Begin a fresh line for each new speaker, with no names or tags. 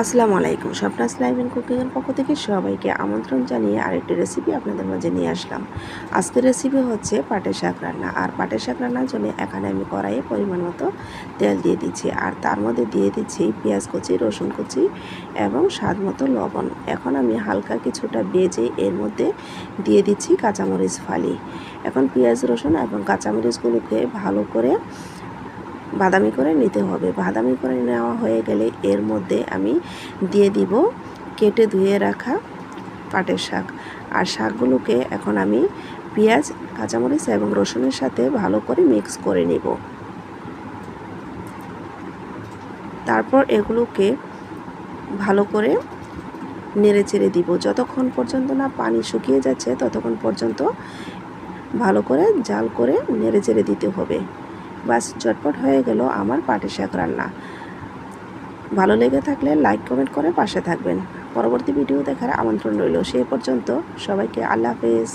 আসসালামু আলাইকুম। স্বপ্নাস live and কুকিংয়ের পক্ষ থেকে সবাইকে আমন্ত্রণ জানিয়ে আরেকটি রেসিপি আপনাদের মাঝে নিয়ে আসলাম। আজকের রেসিপি হচ্ছে পাটের শাক রান্না। আর পাটের শাক রান্নার জন্য এখানে আমি কড়াইয়ে পরিমাণ মতো তেল দিয়ে দিচ্ছি, আর তার মধ্যে দিয়ে দিচ্ছি পেঁয়াজ কুচি, রসুন কুচি এবং স্বাদ মতো লবণ। এখন আমি হালকা কিছুটা ভেজে এর মধ্যে দিয়ে দিচ্ছি কাঁচামরিচ ফালি। এখন পেঁয়াজ, রসুন এবং কাঁচামরিচগুলোকে ভালো করে বাদামি করে নিতে হবে। বাদামি করে নেওয়া হয়ে গেলে এর মধ্যে আমি দিয়ে দিব কেটে ধুয়ে রাখা পাটের শাক। আর শাকগুলোকে এখন আমি পেঁয়াজ, কাঁচামরিচ এবং রসুনের সাথে ভালো করে মিক্স করে নেব। তারপর এগুলোকে ভালো করে নেড়ে চেড়ে দিব। যতক্ষণ পর্যন্ত না পানি শুকিয়ে যাচ্ছে ততক্ষণ পর্যন্ত ভালো করে জাল করে নেড়ে চেড়ে দিতে হবে। বাস, চটপট হয়ে গেল আমার পাটের শাক রান্না। ভালো লেগে থাকলে লাইক কমেন্ট করে পাশে থাকবেন। পরবর্তী ভিডিও দেখার আমন্ত্রণ রইল। সেই পর্যন্ত সবাইকে আল্লাহ হাফেজ।